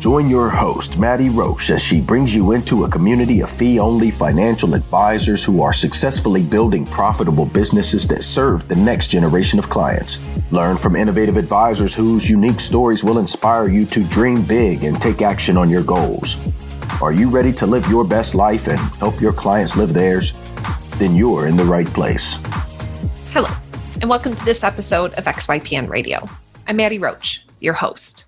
Join your host, Maddie Roche, as she brings you into a community of fee-only financial advisors who are successfully building profitable businesses that serve the next generation of clients. Learn from innovative advisors whose unique stories will inspire you to dream big and take action on your goals. Are you ready to live your best life and help your clients live theirs? Then you're in the right place. Hello, and welcome to this episode of XYPN Radio. I'm Maddie Roche, your host.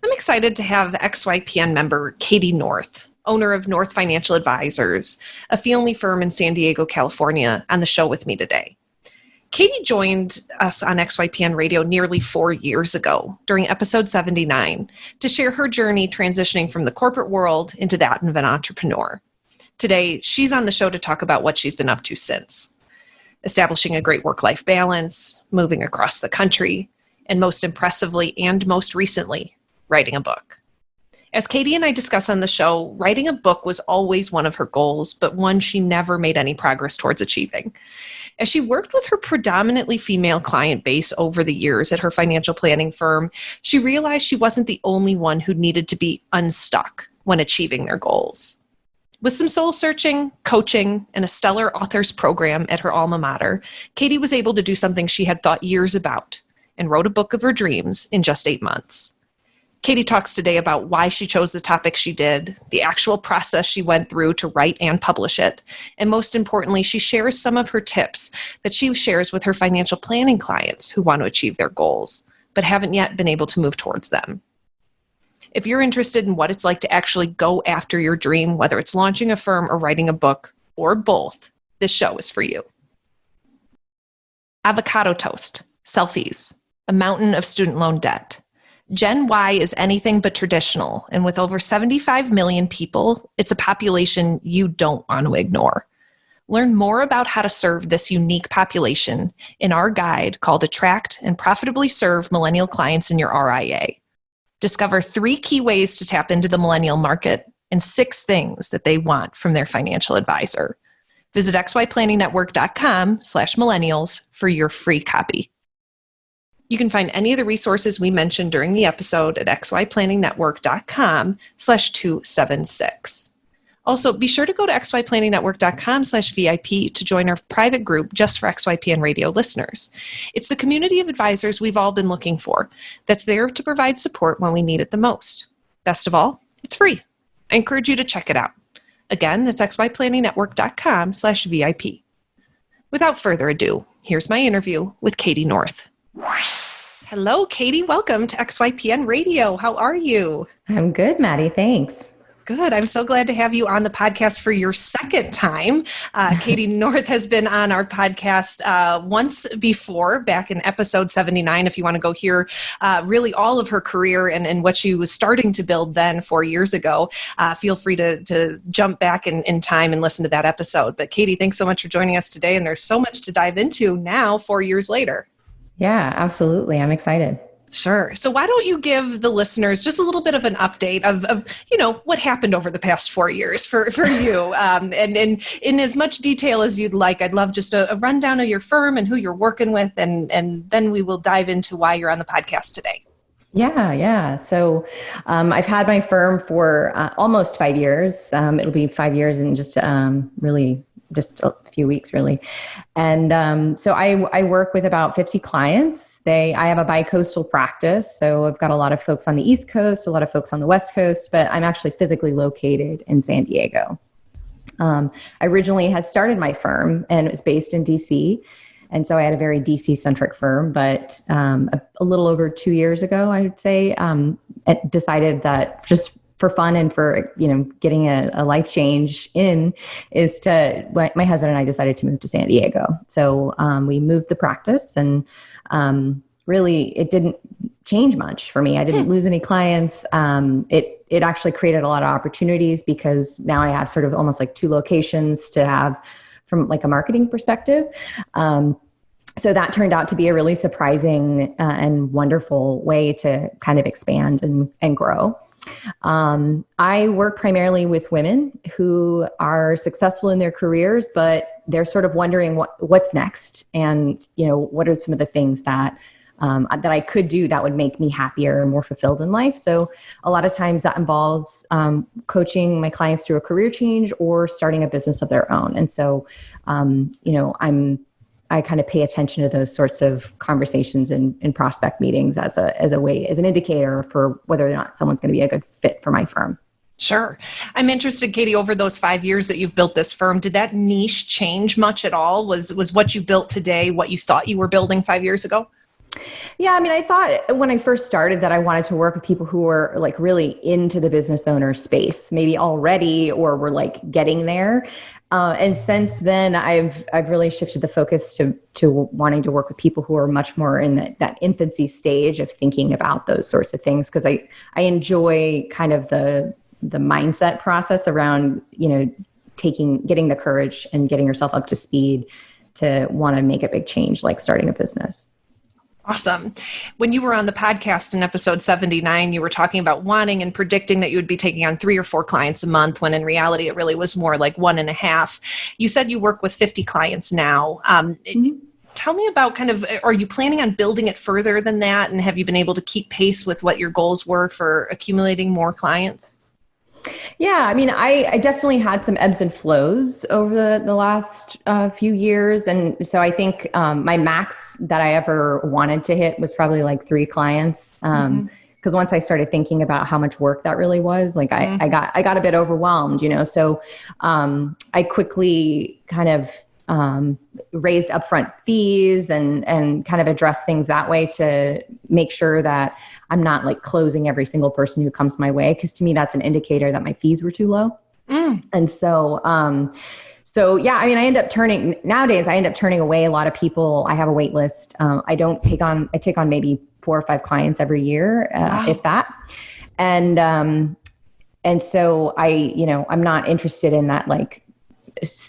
I'm excited to have XYPN member Cady North, owner of North Financial Advisors, a fee-only firm in San Diego, California, on the show with me today. Cady joined us on XYPN Radio nearly 4 years ago during episode 79 to share her journey transitioning from the corporate world into that of an entrepreneur. Today, she's on the show to talk about what she's been up to since. Establishing a great work-life balance, moving across the country, and most impressively and most recently, writing a book. As Cady and I discuss on the show, writing a book was always one of her goals, but one she never made any progress towards achieving. As she worked with her predominantly female client base over the years at her financial planning firm, she realized she wasn't the only one who needed to be unstuck when achieving their goals. With some soul searching, coaching, and a stellar authors program at her alma mater, Cady was able to do something she had thought years about and wrote a book of her dreams in just 8 months. Cady talks today about why she chose the topic she did, the actual process she went through to write and publish it, and most importantly, she shares some of her tips that she shares with her financial planning clients who want to achieve their goals, but haven't yet been able to move towards them. If you're interested in what it's like to actually go after your dream, whether it's launching a firm or writing a book, or both, this show is for you. Avocado toast, selfies, a mountain of student loan debt. Gen Y is anything but traditional, and with over 75 million people, it's a population you don't want to ignore. Learn more about how to serve this unique population in our guide called Attract and Profitably Serve Millennial Clients in Your RIA. Discover 3 key ways to tap into the millennial market and 6 things that they want from their financial advisor. Visit xyplanningnetwork.com/millennials for your free copy. You can find any of the resources we mentioned during the episode at xyplanningnetwork.com/276. Also, be sure to go to xyplanningnetwork.com/VIP to join our private group just for XYPN Radio listeners. It's the community of advisors we've all been looking for that's there to provide support when we need it the most. Best of all, it's free. I encourage you to check it out. Again, that's xyplanningnetwork.com/VIP. Without further ado, here's my interview with Cady North. Hello, Cady. Welcome to XYPN Radio. How are you? I'm good, Maddie. Thanks. Good. I'm so glad to have you on the podcast for your second time. Cady North has been on our podcast once before, back in episode 79. If you want to go hear really all of her career and what she was starting to build then 4 years ago, feel free to jump back in time and listen to that episode. But Cady, thanks so much for joining us today. And there's so much to dive into now, 4 years later. Yeah, absolutely. I'm excited. Sure. So why don't you give the listeners just a little bit of an update of what happened over the past 4 years for you, and in as much detail as you'd like. I'd love just a rundown of your firm and who you're working with, and then we will dive into why you're on the podcast today. Yeah. So I've had my firm for almost 5 years. It'll be 5 years in just really just a few weeks, really. And so I work with about 50 clients. I have a bi-coastal practice, so I've got a lot of folks on the East Coast, a lot of folks on the West Coast, but I'm actually physically located in San Diego. I originally had started my firm, and it was based in DC, and so I had a very DC-centric firm, but a little over 2 years ago, I would say, I decided that just for fun and for, getting a life change my husband and I decided to move to San Diego. So we moved the practice, and really it didn't change much for me. I didn't lose any clients. It actually created a lot of opportunities because now I have sort of almost like 2 locations to have from like a marketing perspective. So that turned out to be a really surprising and wonderful way to kind of expand and grow. I work primarily with women who are successful in their careers, but they're sort of wondering what's next, and what are some of the things that that I could do that would make me happier and more fulfilled in life. So a lot of times that involves coaching my clients through a career change or starting a business of their own. And so, I kind of pay attention to those sorts of conversations in prospect meetings as an indicator for whether or not someone's going to be a good fit for my firm. Sure. I'm interested, Cady, over those 5 years that you've built this firm, did that niche change much at all? Was what you built today what you thought you were building 5 years ago? Yeah, I mean, I thought when I first started that I wanted to work with people who were like really into the business owner space, maybe already or were like getting there. And since then, I've really shifted the focus to wanting to work with people who are much more in that infancy stage of thinking about those sorts of things, because I enjoy kind of the mindset process around, getting the courage and getting yourself up to speed to want to make a big change, like starting a business. Awesome. When you were on the podcast in episode 79, you were talking about wanting and predicting that you would be taking on 3 or 4 clients a month, when in reality, it really was more like 1.5. You said you work with 50 clients now. Tell me about are you planning on building it further than that? And have you been able to keep pace with what your goals were for accumulating more clients? Yeah, I mean, I definitely had some ebbs and flows over the last few years. And so I think my max that I ever wanted to hit was probably like 3 clients. Because once I started thinking about how much work that really was, like I got a bit overwhelmed, so I quickly kind of raised upfront fees and kind of address things that way to make sure that I'm not like closing every single person who comes my way. Cause to me, that's an indicator that my fees were too low. And so yeah, I mean, nowadays I end up turning away a lot of people. I have a wait list. I take on maybe 4 or 5 clients every year, Wow. if that. And so I'm not interested in that like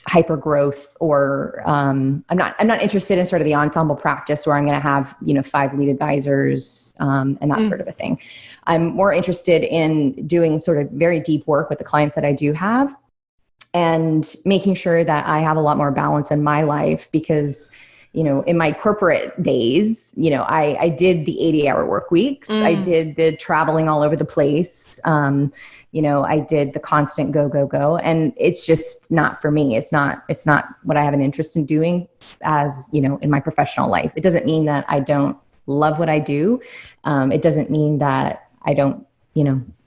hyper growth, or I'm not interested in sort of the ensemble practice where I'm going to have 5 lead advisors and that sort of a thing. I'm more interested in doing sort of very deep work with the clients that I do have, and making sure that I have a lot more balance in my life, because in my corporate days, I did the 80-hour work weeks. I did the traveling all over the place. I did the constant go, and it's just not for me. It's not what I have an interest in doing as, in my professional life. It doesn't mean that I don't love what I do. It doesn't mean that I don't,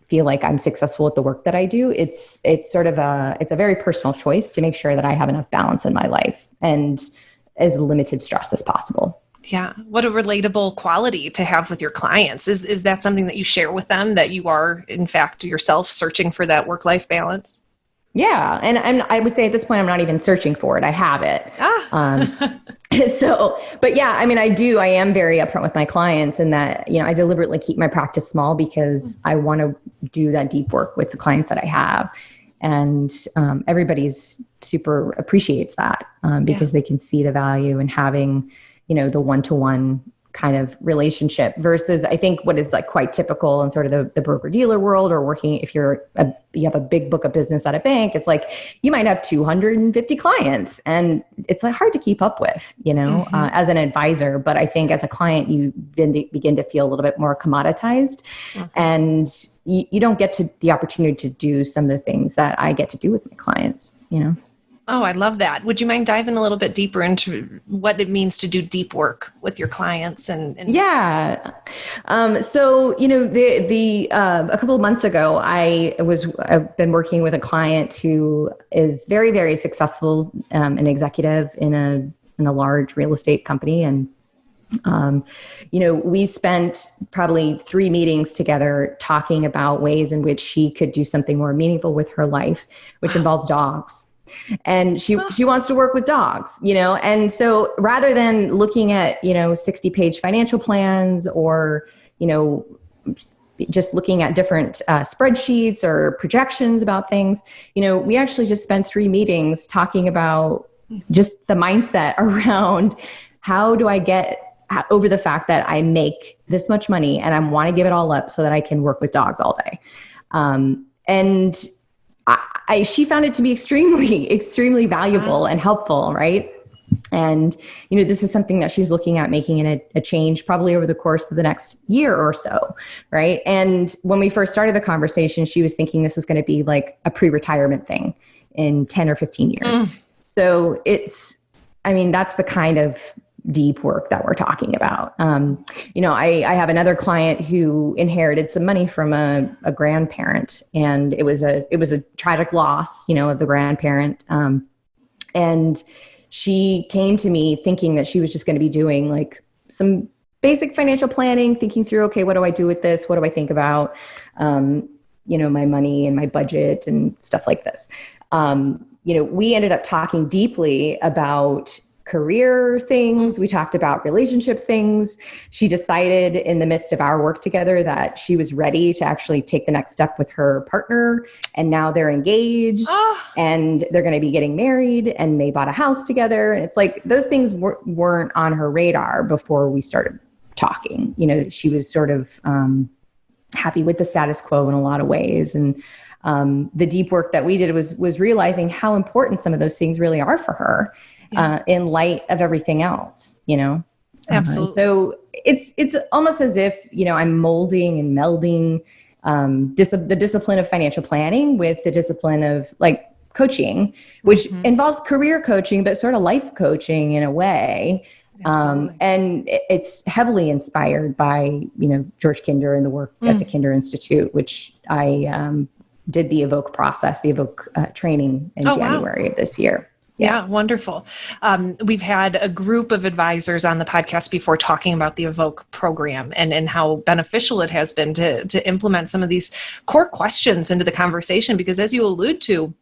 feel like I'm successful at the work that I do. It's a very personal choice to make sure that I have enough balance in my life and as limited stress as possible. Yeah. What a relatable quality to have with your clients. Is that something that you share with them, that you are, in fact, yourself searching for that work-life balance? Yeah. And I would say at this point, I'm not even searching for it. I have it. But yeah, I mean, I am very upfront with my clients, in that, I deliberately keep my practice small because I want to do that deep work with the clients that I have. And everybody's super appreciates that because they can see the value in having, the one-to-one kind of relationship, versus I think what is like quite typical in sort of the broker dealer world, or working, if you have a big book of business at a bank, it's like you might have 250 clients, and it's like hard to keep up with, as an advisor. But I think as a client, you begin to feel a little bit more commoditized, and you don't get to the opportunity to do some of the things that I get to do with my clients, Oh, I love that. Would you mind diving a little bit deeper into what it means to do deep work with your clients? Yeah. So, a couple of months ago, I've been working with a client who is very, very successful, an executive in a large real estate company. And, we spent probably 3 meetings together talking about ways in which she could do something more meaningful with her life, which involves dogs. And she wants to work with dogs, and so rather than looking at, 60-page financial plans, or, just looking at different spreadsheets or projections about things, we actually just spent 3 meetings talking about just the mindset around how do I get over the fact that I make this much money and I want to give it all up so that I can work with dogs all day. She found it to be extremely, extremely valuable and helpful, right? And, this is something that she's looking at making a change probably over the course of the next year or so. Right. And when we first started the conversation, she was thinking this is going to be like a pre-retirement thing in 10 or 15 years. So that's the kind of deep work that we're talking about. I have another client who inherited some money from a grandparent, and it was a tragic loss, of the grandparent. And she came to me thinking that she was just going to be doing like some basic financial planning, thinking through, okay, what do I do with this? What do I think about, my money and my budget and stuff like this. We ended up talking deeply about career things. We talked about relationship things. She decided in the midst of our work together that she was ready to actually take the next step with her partner. And now they're engaged and they're going to be getting married, and they bought a house together. And it's like those things weren't on her radar before we started talking. She was sort of happy with the status quo in a lot of ways. And the deep work that we did was realizing how important some of those things really are for her. In light of everything else, Absolutely. So it's almost as if, I'm molding and melding the discipline of financial planning with the discipline of like coaching, which involves career coaching, but sort of life coaching in a way. And it's heavily inspired by, George Kinder and the work at the Kinder Institute, which I did the Evoke process, the Evoke training in January of this year. Yeah, wonderful. We've had a group of advisors on the podcast before talking about the Evoke program and how beneficial it has been to implement some of these core questions into the conversation, because as you allude to,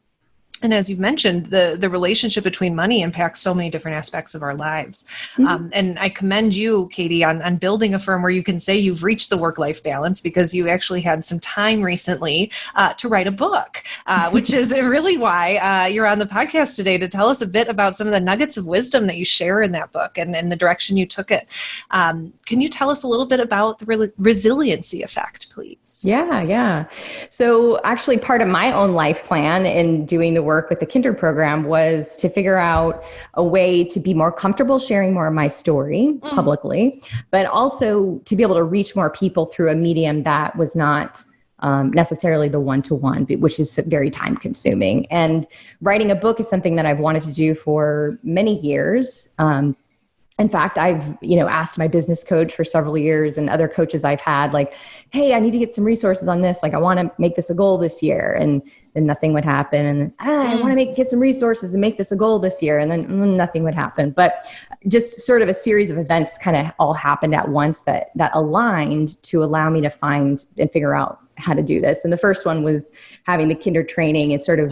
and as you've mentioned, the relationship between money impacts so many different aspects of our lives. And I commend you, Cady, on building a firm where you can say you've reached the work-life balance, because you actually had some time recently to write a book, which is really why you're on the podcast today, to tell us a bit about some of the nuggets of wisdom that you share in that book and the direction you took it. Can you tell us a little bit about the resiliency effect, please? Yeah. So actually part of my own life plan in doing the work with the Kinder program was to figure out a way to be more comfortable sharing more of my story publicly, but also to be able to reach more people through a medium that was not necessarily the one-to-one, which is very time consuming. And writing a book is something that I've wanted to do for many years. In fact, I've, asked my business coach for several years and other coaches I've had, like, hey, I need to get some resources on this. Like, I want to make this a goal this year. And then nothing would happen. And I want to get some resources and make this a goal this year. And then nothing would happen. But just sort of a series of events kind of all happened at once that aligned to allow me to find and figure out how to do this. And the first one was having the Kinder training and sort of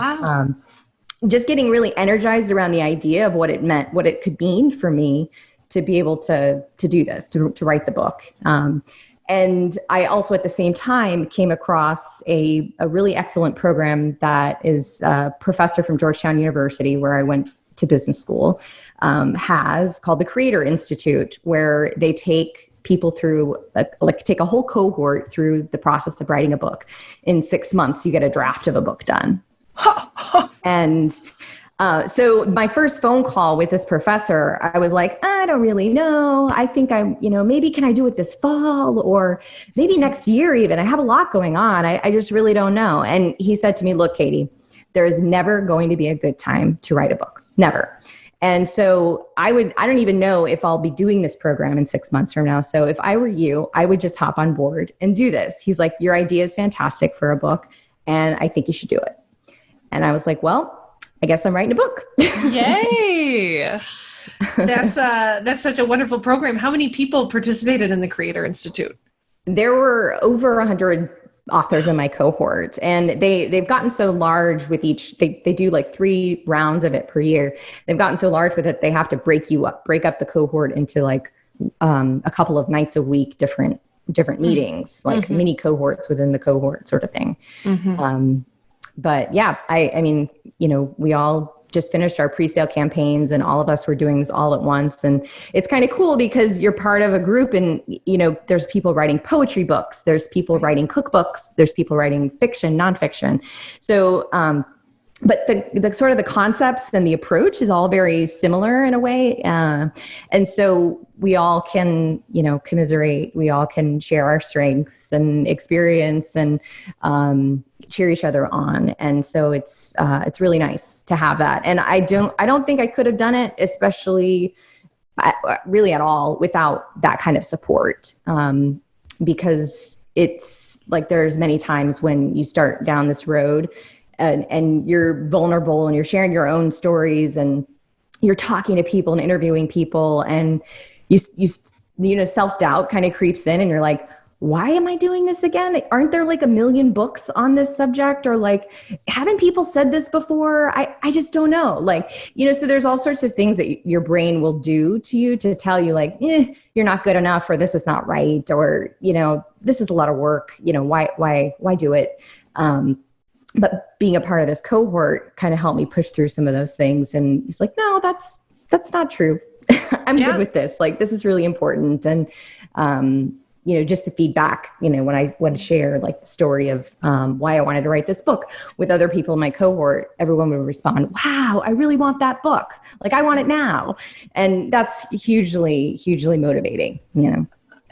just getting really energized around the idea of what it meant, what it could mean for me to be able to do this, to write the book. And I also at the same time came across a really excellent program that is a professor from Georgetown University, where I went to business school, has called the Creator Institute, where they take people through, take a whole cohort through the process of writing a book. In 6 months, you get a draft of a book done. And so my first phone call with this professor, I was like, I don't really know. I think maybe can I do it this fall or maybe next year even? I have a lot going on. I just really don't know. And he said to me, look, Cady, there is never going to be a good time to write a book. Never. And so I don't even know if I'll be doing this program in 6 months from now. So if I were you, I would just hop on board and do this. He's like, your idea is fantastic for a book, and I think you should do it. And I was like, well, I guess I'm writing a book. Yay. That's such a wonderful program. How many people participated in the Creator Institute? There were over 100 authors in my cohort, and they've gotten so large with each, they do like 3 rounds of it per year. They've gotten so large with it, they have to break up the cohort into like a couple of nights a week, different meetings, like mini cohorts within the cohort sort of thing. But yeah, I mean, we all just finished our pre-sale campaigns, and all of us were doing this all at once. And it's kind of cool because you're part of a group, and, there's people writing poetry books, there's people writing cookbooks, there's people writing fiction, nonfiction. So but the sort of the concepts and the approach is all very similar in a way. And so we all can, commiserate, we all can share our strengths and experience and cheer each other on. And so it's really nice to have that. And I don't think I could have done it, especially really at all, without that kind of support. Because it's like, there's many times when you start down this road and you're vulnerable and you're sharing your own stories and you're talking to people and interviewing people, and you self-doubt kind of creeps in and you're like, why am I doing this again? Aren't there like a million books on this subject? Or like, haven't people said this before? I just don't know. Like, so there's all sorts of things that your brain will do to you to tell you like, you're not good enough, or this is not right, or, this is a lot of work, why do it? But being a part of this cohort kind of helped me push through some of those things. And it's like, no, that's not true. I'm good with this. Like, this is really important. And, just the feedback, when I want to share like the story of why I wanted to write this book with other people in my cohort, everyone would respond, wow, I really want that book. Like, I want it now. And that's hugely, hugely motivating,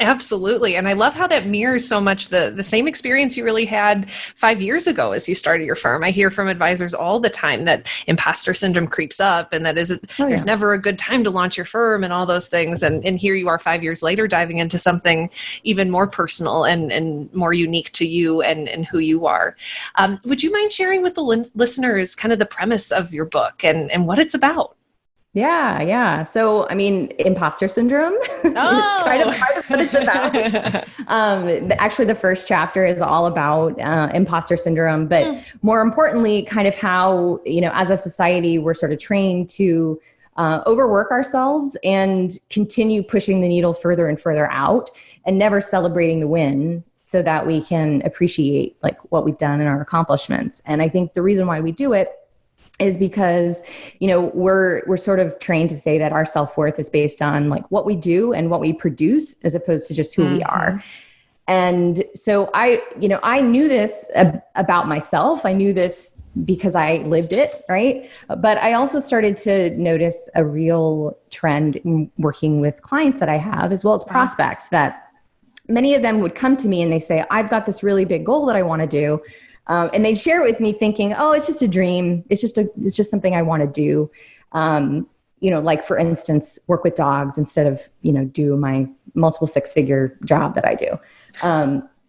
Absolutely. And I love how that mirrors so much the same experience you really had 5 years ago as you started your firm. I hear from advisors all the time that imposter syndrome creeps up, and that there's never a good time to launch your firm and all those things. And here you are 5 years later, diving into something even more personal and more unique to you and who you are. Would you mind sharing with the listeners kind of the premise of your book and what it's about? Yeah. So, imposter syndrome is kind of what it's about. Actually, the first chapter is all about imposter syndrome, but more importantly, kind of how, as a society, we're sort of trained to overwork ourselves and continue pushing the needle further and further out and never celebrating the win so that we can appreciate like what we've done and our accomplishments. And I think the reason why we do it is because, we're sort of trained to say that our self-worth is based on like what we do and what we produce as opposed to just who we are. And so I knew this about myself. I knew this because I lived it, right? But I also started to notice a real trend in working with clients that I have, as well as prospects, that many of them would come to me and they say, I've got this really big goal that I want to do. And they'd share it with me thinking, oh, it's just a dream. It's just something I want to do. Like for instance, work with dogs instead of, do my multiple six-figure job that I do.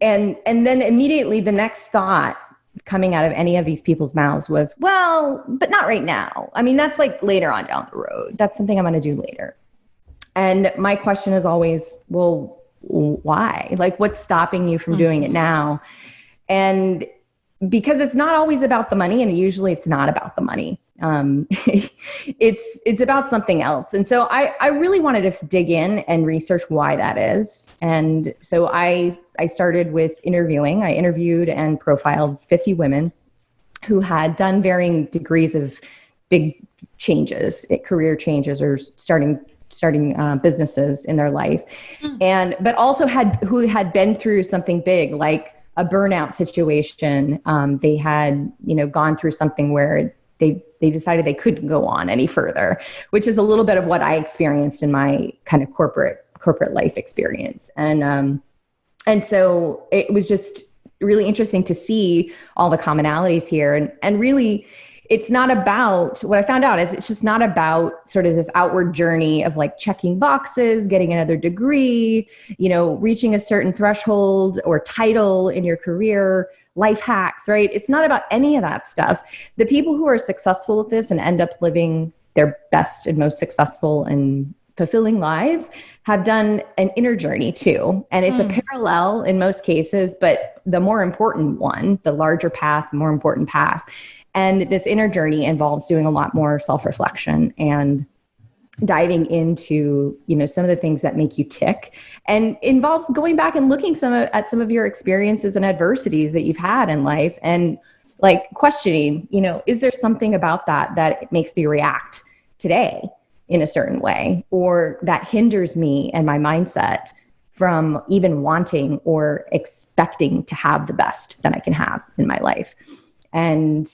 And then immediately the next thought coming out of any of these people's mouths was, well, but not right now. That's like later on down the road. That's something I'm going to do later. And my question is always, well, why? Like, what's stopping you from doing it now? And because it's not always about the money, and usually it's not about the money. It's about something else. And so I really wanted to dig in and research why that is. And so I started with interviewing. I interviewed and profiled 50 women who had done varying degrees of big changes, career changes, or starting businesses in their life. But also who had been through something big, like a burnout situation. They had, gone through something where they decided they couldn't go on any further, which is a little bit of what I experienced in my kind of corporate life experience. And so it was just really interesting to see all the commonalities here. And really, it's not about, what I found out is it's just not about sort of this outward journey of like checking boxes, getting another degree, reaching a certain threshold or title in your career, life hacks, right? It's not about any of that stuff. The people who are successful with this and end up living their best and most successful and fulfilling lives have done an inner journey too. And it's a parallel in most cases, but the more important one, the larger path, the more important path. And this inner journey involves doing a lot more self-reflection and diving into, some of the things that make you tick, and involves going back and looking at some of your experiences and adversities that you've had in life, and like questioning, is there something about that makes me react today in a certain way, or that hinders me and my mindset from even wanting or expecting to have the best that I can have in my life. And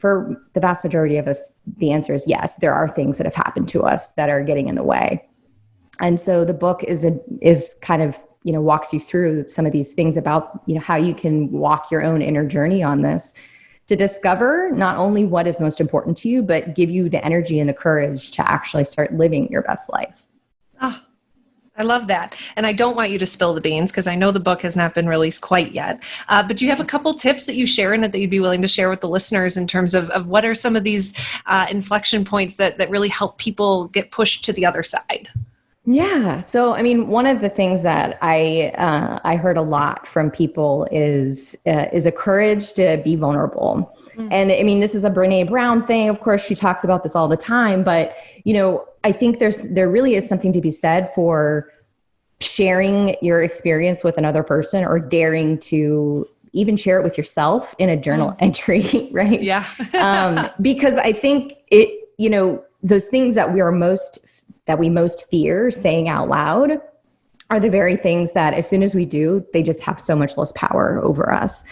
for the vast majority of us, the answer is yes. There are things that have happened to us that are getting in the way. And so the book is kind of, walks you through some of these things about, how you can walk your own inner journey on this to discover not only what is most important to you, but give you the energy and the courage to actually start living your best life. Oh, I love that. And I don't want you to spill the beans because I know the book has not been released quite yet. But do you have a couple tips that you share in it that you'd be willing to share with the listeners in terms of what are some of these inflection points that really help people get pushed to the other side? Yeah. So, one of the things that I heard a lot from people is a courage to be vulnerable. And this is a Brene Brown thing. Of course, she talks about this all the time, but, I think there really is something to be said for sharing your experience with another person or daring to even share it with yourself in a journal entry, right? Yeah. Because I think those things that we most fear saying out loud are the very things that as soon as we do, they just have so much less power over us.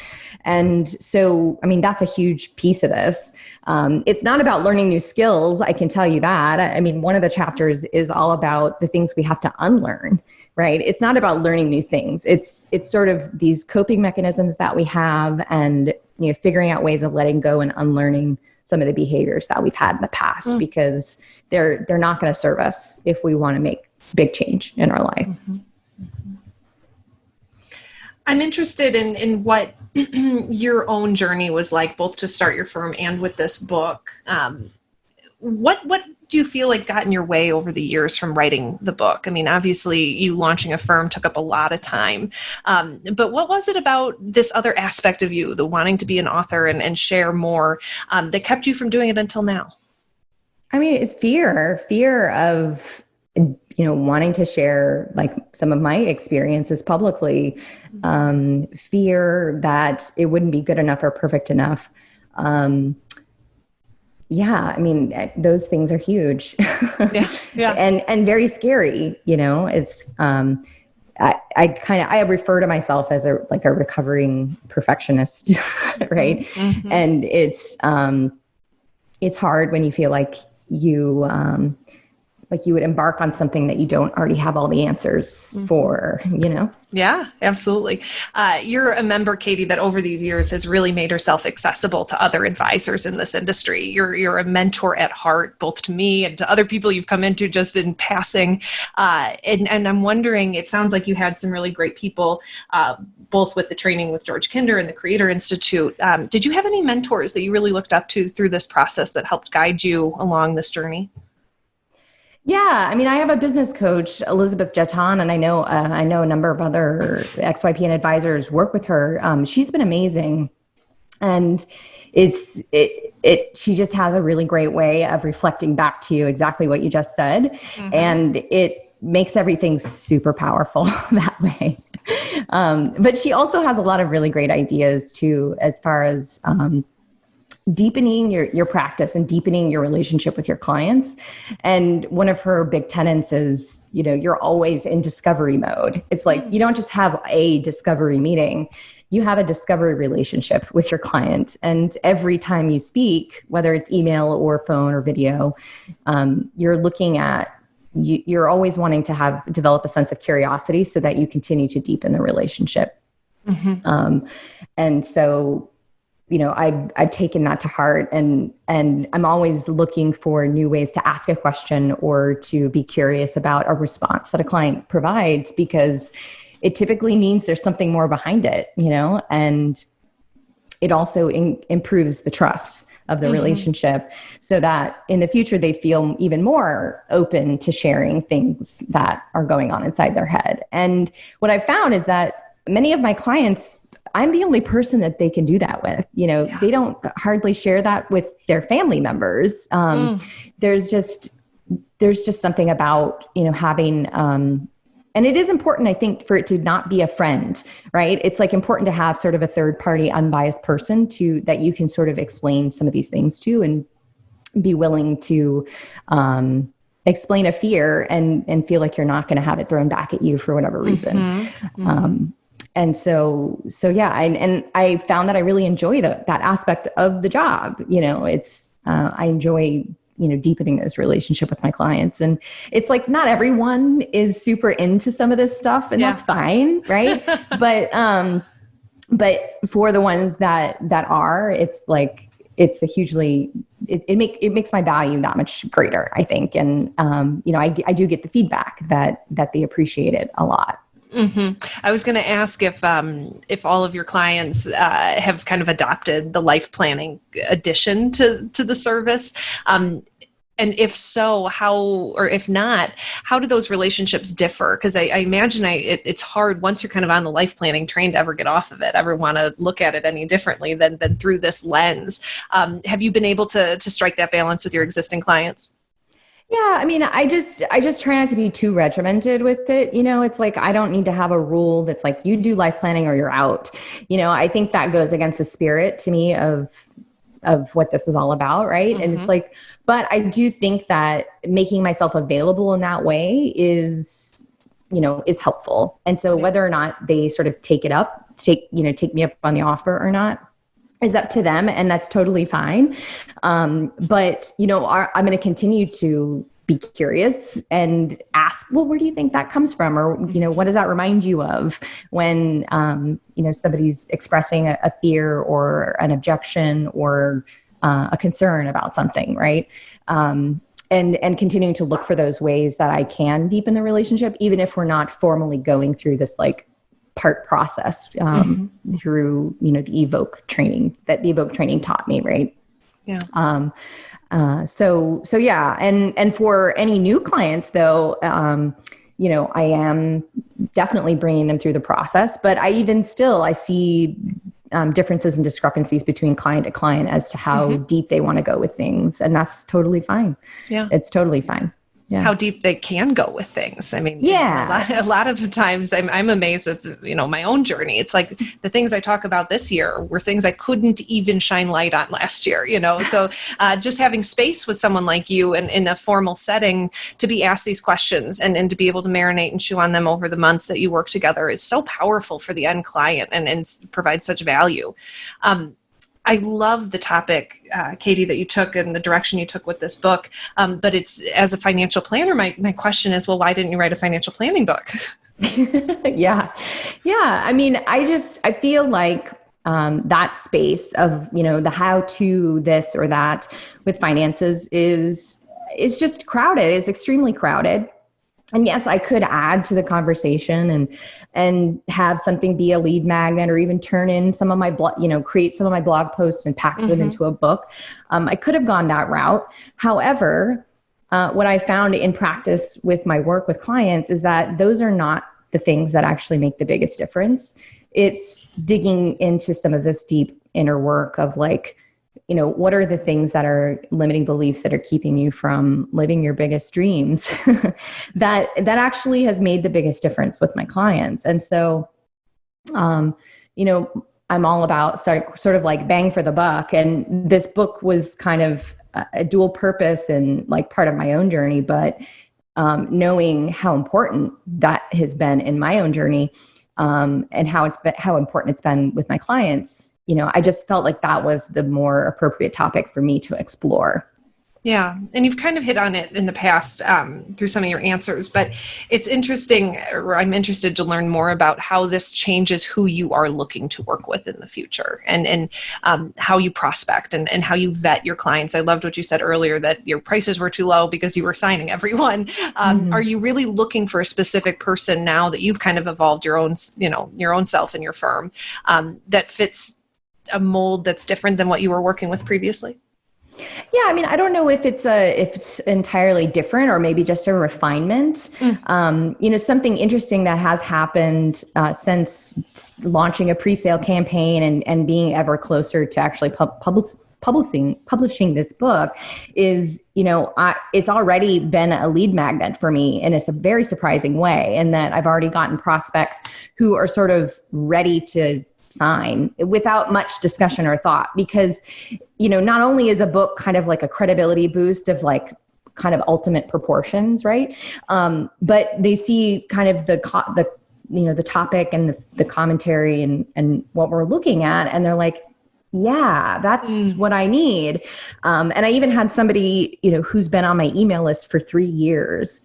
And so, that's a huge piece of this. It's not about learning new skills. I can tell you that. One of the chapters is all about the things we have to unlearn, right? It's not about learning new things. It's sort of these coping mechanisms that we have and, figuring out ways of letting go and unlearning some of the behaviors that we've had in the past because they're not going to serve us if we want to make big change in our life. I'm interested in what your own journey was like, both to start your firm and with this book. What do you feel like got in your way over the years from writing the book? Obviously, you launching a firm took up a lot of time. But what was it about this other aspect of you, the wanting to be an author and share more, that kept you from doing it until now? It's fear of wanting to share like some of my experiences publicly, fear that it wouldn't be good enough or perfect enough. Those things are huge. Yeah. And very scary, it's, I refer to myself as a recovering perfectionist, right? Mm-hmm. And it's hard when you feel like you would embark on something that you don't already have all the answers for, Yeah, absolutely. You're a member, Cady, that over these years has really made herself accessible to other advisors in this industry. You're a mentor at heart, both to me and to other people you've come into just in passing. And I'm wondering, it sounds like you had some really great people, both with the training with George Kinder and the Creator Institute. Did you have any mentors that you really looked up to through this process that helped guide you along this journey? Yeah, I have a business coach, Elizabeth Jeton, and I know a number of other XYPN advisors work with her. She's been amazing, and she just has a really great way of reflecting back to you exactly what you just said, and it makes everything super powerful that way. But she also has a lot of really great ideas too, as far as deepening your practice and deepening your relationship with your clients. And one of her big tenets is, you're always in discovery mode. It's like, you don't just have a discovery meeting, you have a discovery relationship with your client. And every time you speak, whether it's email or phone or video, you're looking at, you're always wanting to develop a sense of curiosity so that you continue to deepen the relationship. And so, I've taken that to heart and I'm always looking for new ways to ask a question or to be curious about a response that a client provides, because it typically means there's something more behind it, and it also improves the trust of the relationship so that in the future they feel even more open to sharing things that are going on inside their head. And what I've found is that many of my clients, I'm the only person that they can do that with. They don't hardly share that with their family members. There's just something about, having, and it is important, I think, for it to not be a friend, right? It's like important to have sort of a third party, unbiased person that you can sort of explain some of these things to and be willing to, explain a fear and feel like you're not going to have it thrown back at you for whatever reason. so yeah, and I found that I really enjoy that aspect of the job. I enjoy, deepening those relationship with my clients. And it's like, not everyone is super into some of this stuff, and that's fine. Right. But for the ones that are, it's like, it's a hugely, it makes my value that much greater, I think. And, I do get the feedback that they appreciate it a lot. Mm-hmm. I was going to ask if all of your clients have kind of adopted the life planning addition to the service. And if so, how, or if not, how do those relationships differ? Because I imagine it's hard once you're kind of on the life planning train to ever get off of it, ever want to look at it any differently than through this lens. Have you been able to strike that balance with your existing clients? Yeah, I mean, I just try not to be too regimented with it. It's like, I don't need to have a rule that's like, you do life planning or you're out. I think that goes against the spirit to me of what this is all about. Right. Mm-hmm. And it's like, but I do think that making myself available in that way is helpful. And so whether or not they sort of take me up on the offer or not is up to them. And that's totally fine. But I'm going to continue to be curious and ask, well, where do you think that comes from? Or, what does that remind you of when, somebody's expressing a fear or an objection or a concern about something, right? And continuing to look for those ways that I can deepen the relationship, even if we're not formally going through this like part process through, the evoke training that the evoke training taught me. Right. Yeah. So yeah. And for any new clients though, I am definitely bringing them through the process, but I see differences and discrepancies between client to client as to how deep they want to go with things. And that's totally fine. Yeah. It's totally fine. Yeah. How deep they can go with things. I mean, a lot of times I'm amazed with, my own journey. It's like the things I talk about this year were things I couldn't even shine light on last year, so just having space with someone like you and in a formal setting to be asked these questions and to be able to marinate and chew on them over the months that you work together is so powerful for the end client and provides such value. I love the topic, Cady, that you took and the direction you took with this book. But it's, as a financial planner, my question is, well, why didn't you write a financial planning book? Yeah. I mean, I feel like that space of, the how to this or that with finances is just crowded. It's extremely crowded. And yes, I could add to the conversation and have something be a lead magnet, or even turn in some of my create some of my blog posts and pack them into a book. I could have gone that route. However, what I found in practice with my work with clients is that those are not the things that actually make the biggest difference. It's digging into some of this deep inner work of like, what are the things that are limiting beliefs that are keeping you from living your biggest dreams that actually has made the biggest difference with my clients. And so, I'm all about sort of like bang for the buck. And this book was kind of a dual purpose and like part of my own journey, but knowing how important that has been in my own journey, and how important it's been with my clients, I just felt like that was the more appropriate topic for me to explore. Yeah. And you've kind of hit on it in the past through some of your answers, but it's interesting, or I'm interested to learn more about how this changes who you are looking to work with in the future and how you prospect and how you vet your clients. I loved what you said earlier, that your prices were too low because you were signing everyone. Are you really looking for a specific person now that you've kind of evolved your own self in your firm that fits a mold that's different than what you were working with previously? Yeah, I mean, I don't know if it's entirely different or maybe just a refinement. Something interesting that has happened since launching a pre-sale campaign and being ever closer to actually publishing this book is, it's already been a lead magnet for me in a very surprising way, in that I've already gotten prospects who are sort of ready to sign without much discussion or thought, because, not only is a book kind of like a credibility boost of like kind of ultimate proportions, right? But they see kind of the the topic and the commentary and what we're looking at. And they're like, yeah, that's what I need. And I even had somebody, who's been on my email list for 3 years,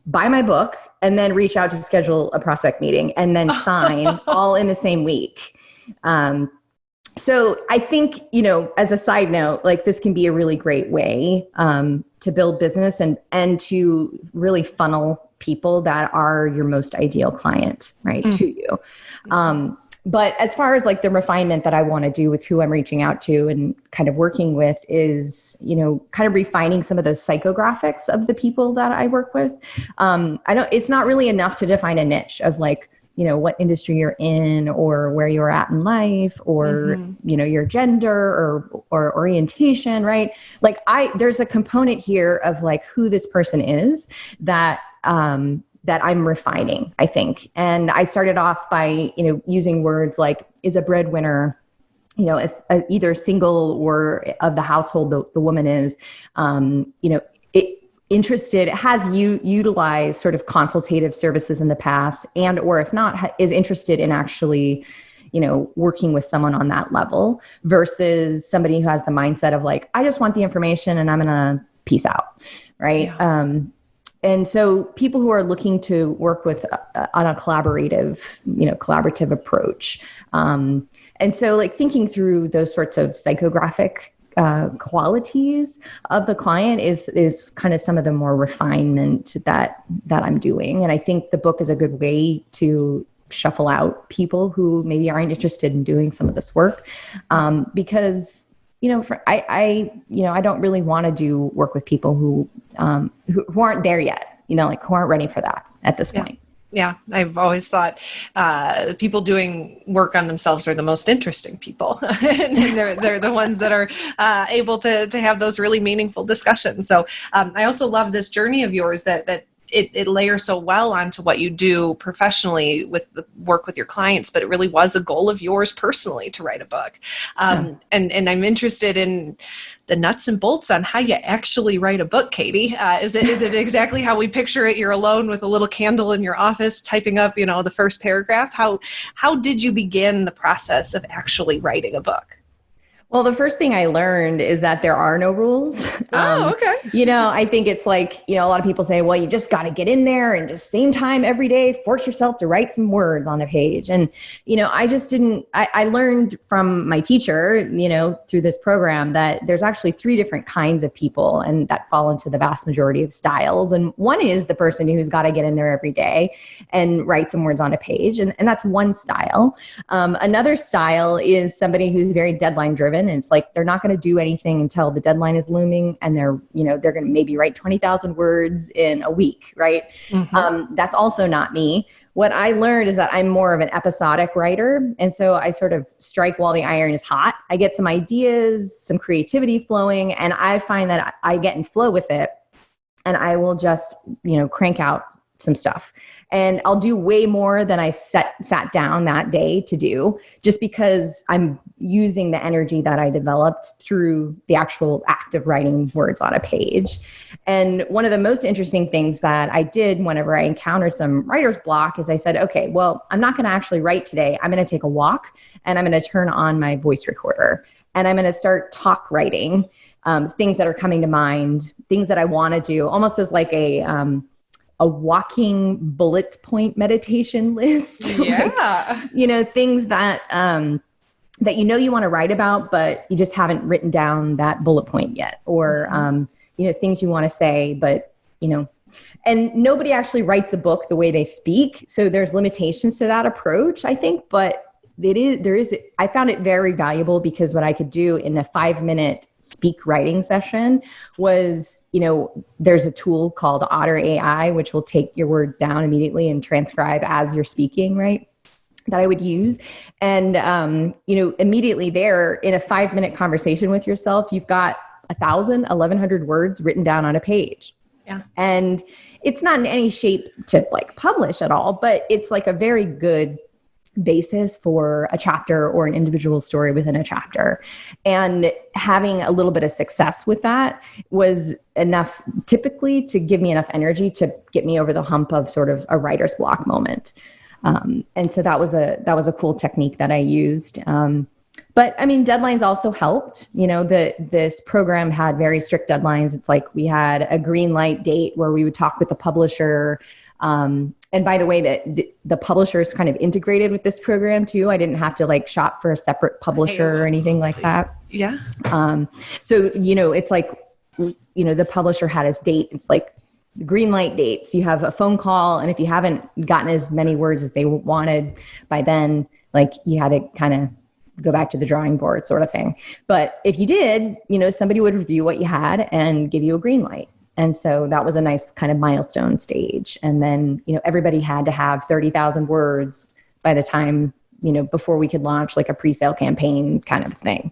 buy my book and then reach out to schedule a prospect meeting and then sign all in the same week. So I think, as a side note, like this can be a really great way to build business and to really funnel people that are your most ideal client, right, to you. But as far as like the refinement that I want to do with who I'm reaching out to and kind of working with is, kind of refining some of those psychographics of the people that I work with. It's not really enough to define a niche of like, what industry you're in or where you're at in life or, your gender or orientation, right? Like there's a component here of like who this person is that I'm refining, I think. And I started off by, using words like is a breadwinner, either single or of the household the woman is, interested, has utilized sort of consultative services in the past, and or if not, is interested in actually, working with someone on that level versus somebody who has the mindset of like, I just want the information and I'm going to peace out. Right. Yeah. And so people who are looking to work with on a collaborative approach. And so like thinking through those sorts of psychographic qualities of the client is kind of some of the more refinement that I'm doing. And I think the book is a good way to shuffle out people who maybe aren't interested in doing some of this work. Because, I don't really want to do work with people who aren't there yet, like who aren't ready for that at this point. Yeah, I've always thought people doing work on themselves are the most interesting people, and they're the ones that are able to have those really meaningful discussions. So I also love this journey of yours that it layers so well onto what you do professionally with the work with your clients, but it really was a goal of yours personally to write a book. And I'm interested in the nuts and bolts on how you actually write a book, Cady. Is it exactly how we picture it? You're alone with a little candle in your office typing up, the first paragraph. How did you begin the process of actually writing a book? Well, the first thing I learned is that there are no rules. Okay. I think it's like, a lot of people say, well, you just got to get in there and just same time every day, force yourself to write some words on a page. And, I just didn't, I learned from my teacher, through this program that there's actually 3 different kinds of people and that fall into the vast majority of styles. And one is the person who's got to get in there every day and write some words on a page. And that's one style. Another style is somebody who's very deadline driven. And it's like, they're not going to do anything until the deadline is looming. And they're going to maybe write 20,000 words in a week. Right. That's also not me. What I learned is that I'm more of an episodic writer. And so I sort of strike while the iron is hot. I get some ideas, some creativity flowing, and I find that I get in flow with it. And I will just, crank out some stuff. And I'll do way more than I sat down that day to do, just because I'm using the energy that I developed through the actual act of writing words on a page. And one of the most interesting things that I did whenever I encountered some writer's block is I said, okay, well, I'm not going to actually write today. I'm going to take a walk and I'm going to turn on my voice recorder and I'm going to start talk writing things that are coming to mind, things that I want to do, almost as like a walking bullet point meditation list. Yeah. Like, things that, that you want to write about, but you just haven't written down that bullet point yet. Or, things you want to say, but, and nobody actually writes a book the way they speak. So there's limitations to that approach, I think, but I found it very valuable because what I could do in a 5-minute speak writing session was, there's a tool called Otter AI, which will take your words down immediately and transcribe as you're speaking, right? That I would use. And, immediately there in a 5-minute conversation with yourself, you've got 1,100 words written down on a page. Yeah. And it's not in any shape to like publish at all, but it's like a very good basis for a chapter or an individual story within a chapter. And having a little bit of success with that was enough typically to give me enough energy to get me over the hump of sort of a writer's block moment. And so that was a cool technique that I used. But I mean, deadlines also helped. This program had very strict deadlines. It's like we had a green light date where we would talk with the publisher. And by the way, the publisher is kind of integrated with this program too. I didn't have to like shop for a separate publisher or anything like that. Yeah. So, it's like, the publisher had his date. It's like the green light dates. You have a phone call. And if you haven't gotten as many words as they wanted by then, like you had to kind of go back to the drawing board sort of thing. But if you did, somebody would review what you had and give you a green light. And so that was a nice kind of milestone stage. And then, everybody had to have 30,000 words by the time, before we could launch like a pre-sale campaign kind of thing.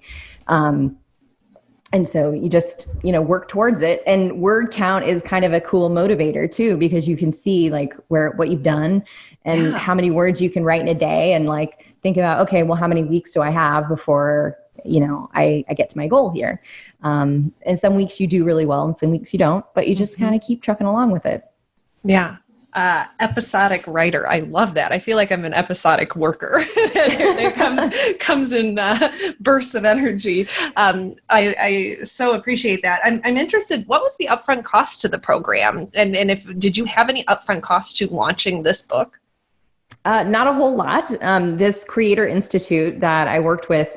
And so you just, work towards it. And word count is kind of a cool motivator too, because you can see like what you've done and how many words you can write in a day, and like think about, okay, well, how many weeks do I have before, I get to my goal here? And some weeks you do really well and some weeks you don't, but you just kind of keep trucking along with it. Yeah. Episodic writer. I love that. I feel like I'm an episodic worker. It comes in bursts of energy. I so appreciate that. I'm interested. What was the upfront cost to the program? And did you have any upfront cost to launching this book? Not a whole lot. This Creator Institute that I worked with,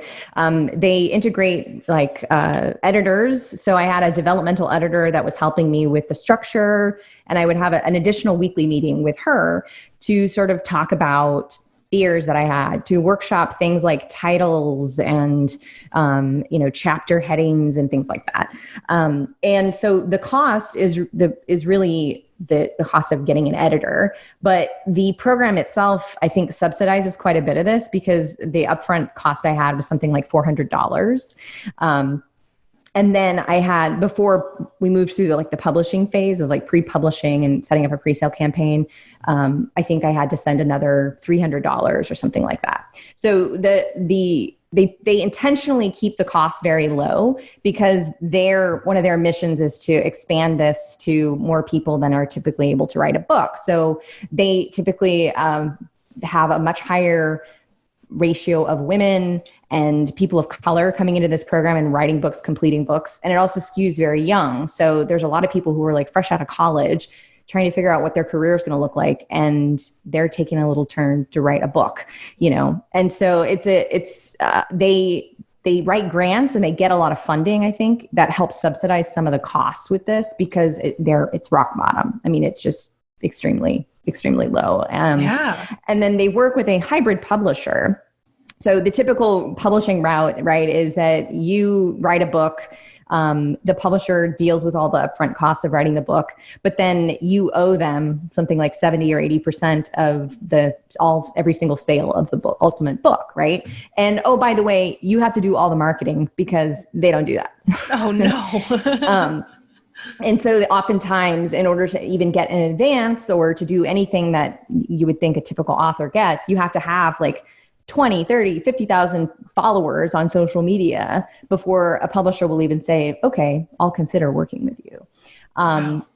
they integrate like editors. So I had a developmental editor that was helping me with the structure, and I would have an additional weekly meeting with her to sort of talk about fears that I had, to workshop things like titles and, chapter headings and things like that. And so the cost is really the cost of getting an editor, but the program itself, I think, subsidizes quite a bit of this, because the upfront cost I had was something like $400. And then I had, before we moved through the publishing phase of like pre-publishing and setting up a pre-sale campaign, I think I had to send another $300 or something like that. So they intentionally keep the cost very low, because one of their missions is to expand this to more people than are typically able to write a book. So they typically have a much higher ratio of women and people of color coming into this program and writing books, completing books. And it also skews very young. So there's a lot of people who are like fresh out of college trying to figure out what their career is going to look like. And they're taking a little turn to write a book, And so they write grants and they get a lot of funding. I think that helps subsidize some of the costs with this, because it's rock bottom. I mean, it's just extremely low. And then they work with a hybrid publisher. So the typical publishing route, right, is that you write a book, the publisher deals with all the upfront costs of writing the book, but then you owe them something like 70 or 80% of every single sale of the ultimate book, right? And by the way, you have to do all the marketing, because they don't do that. Oh no. And so oftentimes, in order to even get an advance or to do anything that you would think a typical author gets, you have to have like 20, 30, 50,000 followers on social media before a publisher will even say, okay, I'll consider working with you. Wow.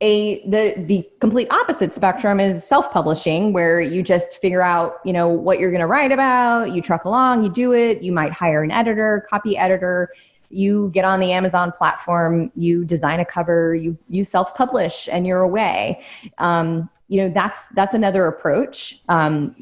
The complete opposite spectrum is self-publishing, where you just figure out, what you're going to write about, you truck along, you do it, you might hire an editor, copy editor, you get on the Amazon platform, you design a cover, you self-publish, and you're away. That's another approach.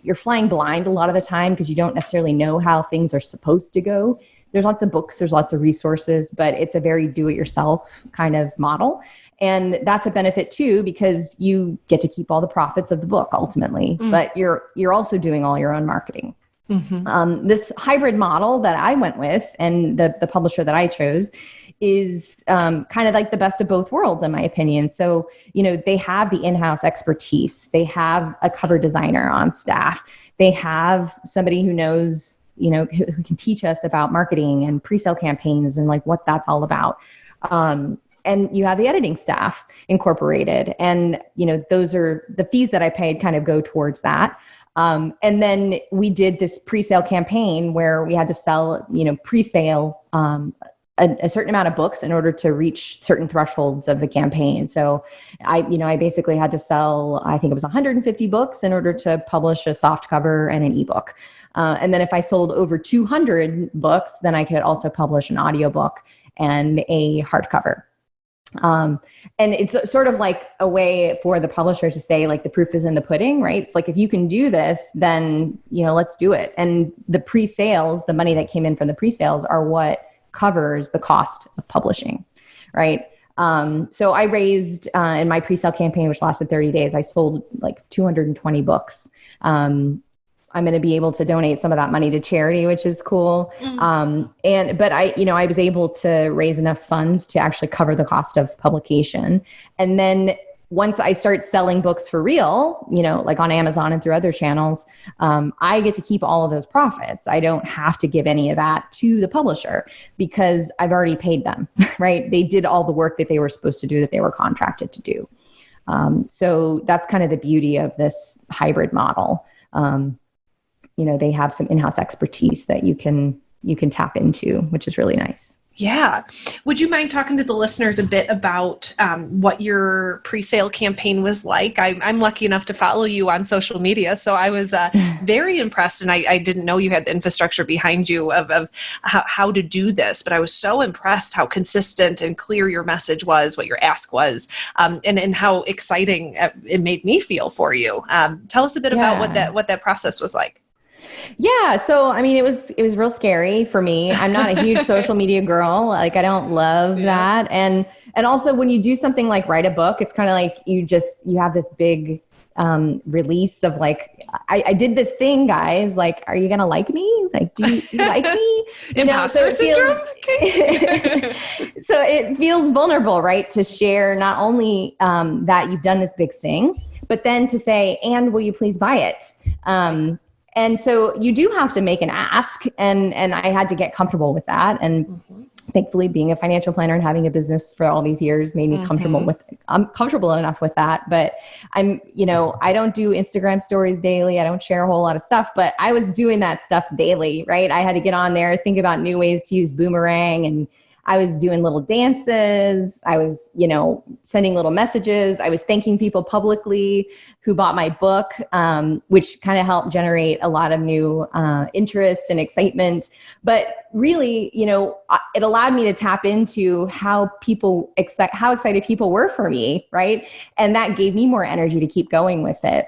You're flying blind a lot of the time, because you don't necessarily know how things are supposed to go. There's lots of books, there's lots of resources, but it's a very do-it-yourself kind of model. And that's a benefit too, because you get to keep all the profits of the book ultimately, but you're also doing all your own marketing. Mm-hmm. This hybrid model that I went with, and the publisher that I chose, is kind of like the best of both worlds, in my opinion. So, they have the in-house expertise. They have a cover designer on staff. They have somebody who knows, who can teach us about marketing and pre-sale campaigns and like what that's all about. And you have the editing staff incorporated. And, those are the fees that I paid kind of go towards that. And then we did this pre-sale campaign where we had to sell, pre-sale a certain amount of books in order to reach certain thresholds of the campaign. So I basically had to sell, I think it was 150 books in order to publish a soft cover and an ebook. And then if I sold over 200 books, then I could also publish an audiobook and a hardcover. And it's sort of like a way for the publisher to say, like, the proof is in the pudding, right? It's like, if you can do this, then, let's do it. And the pre-sales, the money that came in from the pre-sales are what covers the cost of publishing, right? So I raised, in my pre-sale campaign, which lasted 30 days, I sold like 220 books. I'm going to be able to donate some of that money to charity, which is cool. But I was able to raise enough funds to actually cover the cost of publication. And then once I start selling books for real, like on Amazon and through other channels, I get to keep all of those profits. I don't have to give any of that to the publisher because I've already paid them, right? They did all the work that they were supposed to do, that they were contracted to do. So that's kind of the beauty of this hybrid model. They have some in-house expertise that you can tap into, which is really nice. Yeah. Would you mind talking to the listeners a bit about what your pre-sale campaign was like? I'm lucky enough to follow you on social media, so I was very impressed, and I didn't know you had the infrastructure behind you of how to do this, but I was so impressed how consistent and clear your message was, what your ask was, and how exciting it made me feel for you. Tell us a bit about what that process was like. Yeah. So, it was real scary for me. I'm not a huge social media girl. Like, I don't love that. And also when you do something like write a book, it's kind of like you have this big release of like, I did this thing, guys. Like, are you going to like me? Like, do you like me? Imposter syndrome? So it feels vulnerable, right? To share not only that you've done this big thing, but then to say, and will you please buy it? And so you do have to make an ask, and I had to get comfortable with that. And thankfully, being a financial planner and having a business for all these years made me I'm comfortable enough with that. But I don't do Instagram stories daily. I don't share a whole lot of stuff, but I was doing that stuff daily, right? I had to get on there, think about new ways to use Boomerang, and I was doing little dances. I was, sending little messages. I was thanking people publicly who bought my book, which kind of helped generate a lot of new interest and excitement. But really, it allowed me to tap into how excited people were for me, right? And that gave me more energy to keep going with it.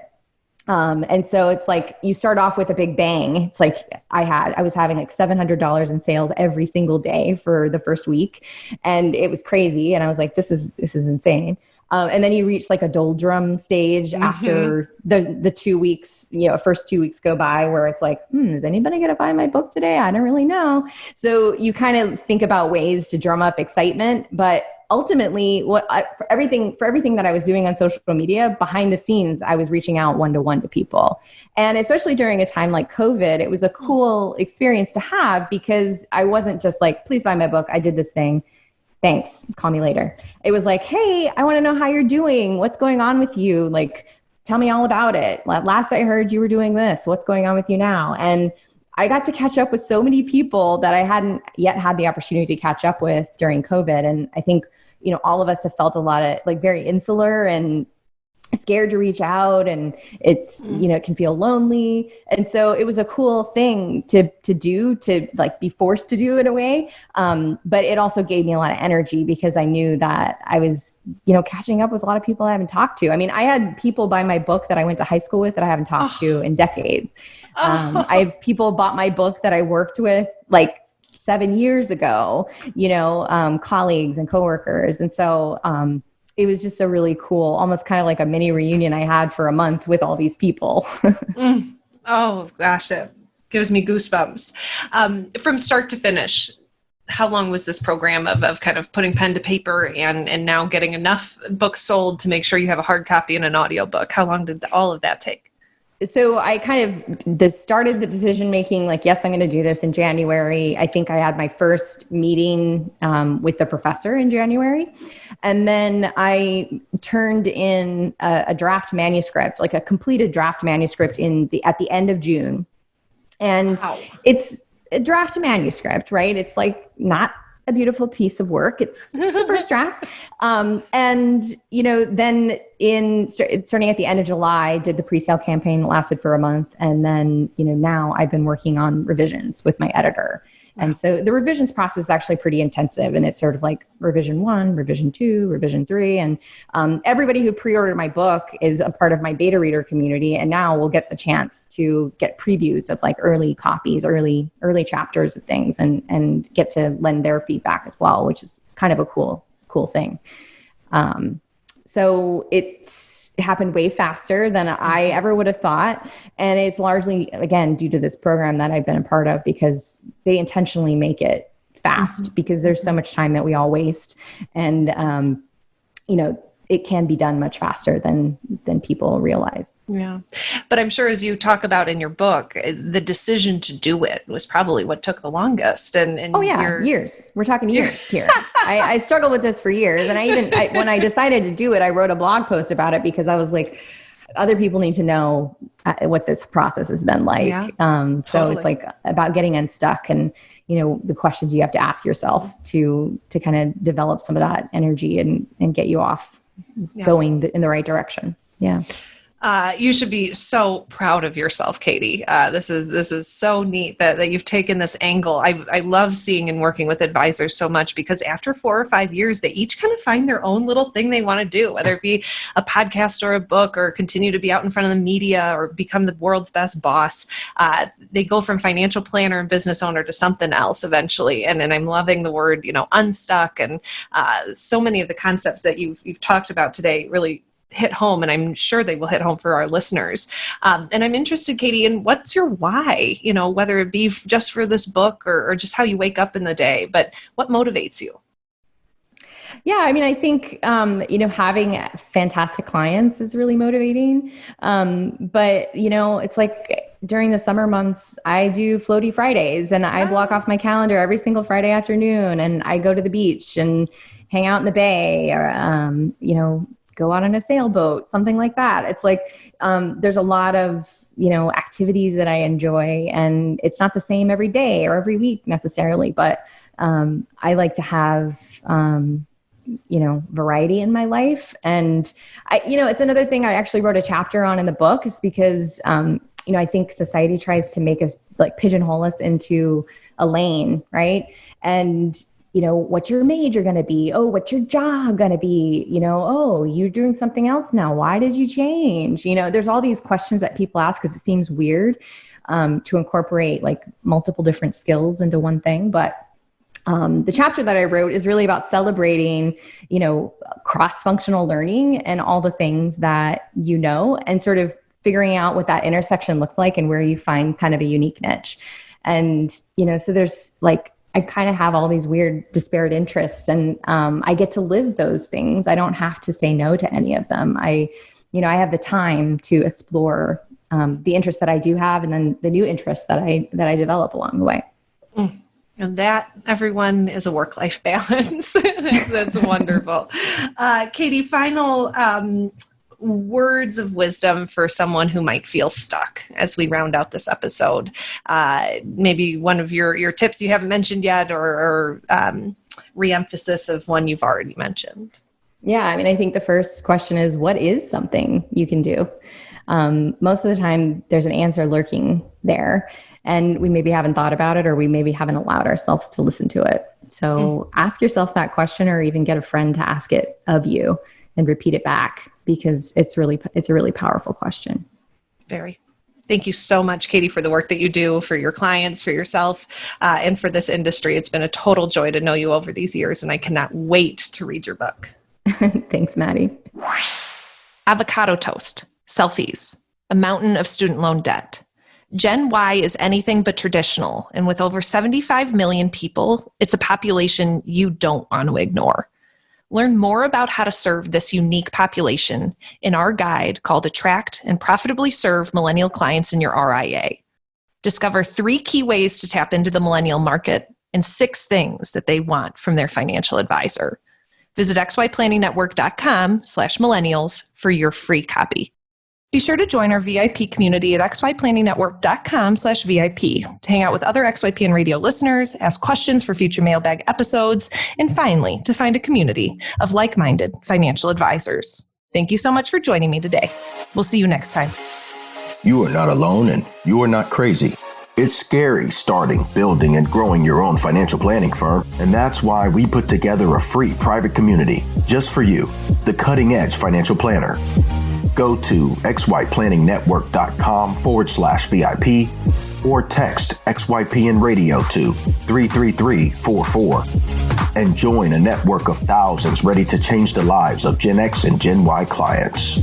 And so it's like you start off with a big bang. It's like I was having like $700 in sales every single day for the first week, and it was crazy. And I was like, this is insane. And then you reach like a doldrum stage after the 2 weeks, first 2 weeks go by where it's like, is anybody going to buy my book today? I don't really know. So you kind of think about ways to drum up excitement, but ultimately for everything that I was doing on social media behind the scenes, I was reaching out one-to-one to people. And especially during a time like COVID, it was a cool experience to have because I wasn't just like, please buy my book. I did this thing. Thanks. Call me later. It was like, hey, I want to know how you're doing. What's going on with you? Like, tell me all about it. Last I heard you were doing this. What's going on with you now? And I got to catch up with so many people that I hadn't yet had the opportunity to catch up with during COVID. And I think, all of us have felt a lot of like very insular and scared to reach out, and it's, it can feel lonely. And so it was a cool thing to do, to like be forced to do in a way. But it also gave me a lot of energy because I knew that I was, catching up with a lot of people I haven't talked to. I had people buy my book that I went to high school with that I haven't talked to in decades. I have people bought my book that I worked with like 7 years ago, colleagues and coworkers. And so, it was just a really cool, almost kind of like a mini reunion I had for a month with all these people. Oh gosh, that gives me goosebumps. From start to finish, how long was this program of kind of putting pen to paper and now getting enough books sold to make sure you have a hard copy and an audiobook? How long did all of that take? So I kind of started the decision making, like, yes, I'm going to do this in January. I think I had my first meeting with the professor in January. And then I turned in a draft manuscript, like a completed draft manuscript at the end of June. And It's a draft manuscript, right? It's like not a beautiful piece of work. It's the first draft. And, then starting at the end of July, did the pre-sale campaign, lasted for a month. And then, now I've been working on revisions with my editor. And so the revisions process is actually pretty intensive, and it's sort of like revision 1, revision 2, revision 3. And everybody who pre-ordered my book is a part of my beta reader community. And now we'll get the chance to get previews of like early copies, early chapters of things, and get to lend their feedback as well, which is kind of a cool thing. So it happened way faster than I ever would have thought. And it's largely, again, due to this program that I've been a part of, because they intentionally make it fast because there's so much time that we all waste. And, it can be done much faster than people realize. Yeah. But I'm sure, as you talk about in your book, the decision to do it was probably what took the longest. And years. We're talking years here. I struggled with this for years. And when I decided to do it, I wrote a blog post about it because I was like, other people need to know what this process has been like. Yeah, so it's like about getting unstuck and, the questions you have to ask yourself to kind of develop some of that energy and get you off going in the right direction. Yeah. You should be so proud of yourself, Cady. This is so neat that you've taken this angle. I love seeing and working with advisors so much, because after 4 or 5 years, they each kind of find their own little thing they want to do, whether it be a podcast or a book, or continue to be out in front of the media, or become the world's best boss. They go from financial planner and business owner to something else eventually. And I'm loving the word, unstuck, and so many of the concepts that you've talked about today really hit home, and I'm sure they will hit home for our listeners. And I'm interested, Cady, in what's your why, whether it be just for this book or just how you wake up in the day, but what motivates you? Yeah, I think, having fantastic clients is really motivating. But, it's like during the summer months, I do floaty Fridays, and I block off my calendar every single Friday afternoon, and I go to the beach and hang out in the bay, or, go out on a sailboat, something like that. It's like, there's a lot of, activities that I enjoy, and it's not the same every day or every week necessarily, but I like to have, variety in my life. And it's another thing I actually wrote a chapter on in the book, is because, I think society tries to make us like pigeonhole us into a lane, right? And what's your major going to be? Oh, what's your job going to be? Oh, you're doing something else now. Why did you change? There's all these questions that people ask because it seems weird to incorporate like multiple different skills into one thing. But the chapter that I wrote is really about celebrating, cross-functional learning and all the things that and sort of figuring out what that intersection looks like and where you find kind of a unique niche. And, so there's like, I kind of have all these weird disparate interests, and I get to live those things. I don't have to say no to any of them. I have the time to explore the interests that I do have, and then the new interests that I develop along the way. And that, everyone, is a work-life balance. That's wonderful. Cady, final words of wisdom for someone who might feel stuck as we round out this episode. Maybe one of your tips you haven't mentioned yet, or re-emphasis of one you've already mentioned. Yeah, I think the first question is, what is something you can do? Most of the time, there's an answer lurking there, and we maybe haven't thought about it, or we maybe haven't allowed ourselves to listen to it. So ask yourself that question, or even get a friend to ask it of you and repeat it back, because it's a really powerful question. Very. Thank you so much, Cady, for the work that you do for your clients, for yourself, and for this industry. It's been a total joy to know you over these years, and I cannot wait to read your book. Thanks, Maddie. Avocado toast, selfies, a mountain of student loan debt. Gen Y is anything but traditional, and with over 75 million people, it's a population you don't want to ignore. Learn more about how to serve this unique population in our guide called Attract and Profitably Serve Millennial Clients in Your RIA. Discover 3 key ways to tap into the millennial market and 6 things that they want from their financial advisor. Visit xyplanningnetwork.com/millennials for your free copy. Be sure to join our VIP community at xyplanningnetwork.com/VIP to hang out with other XYPN radio listeners, ask questions for future mailbag episodes, and finally, to find a community of like-minded financial advisors. Thank you so much for joining me today. We'll see you next time. You are not alone and you are not crazy. It's scary starting, building, and growing your own financial planning firm, and that's why we put together a free private community just for you, the Cutting Edge Financial Planner. Go to xyplanningnetwork.com/VIP or text XYPN Radio to 33344 and join a network of thousands ready to change the lives of Gen X and Gen Y clients.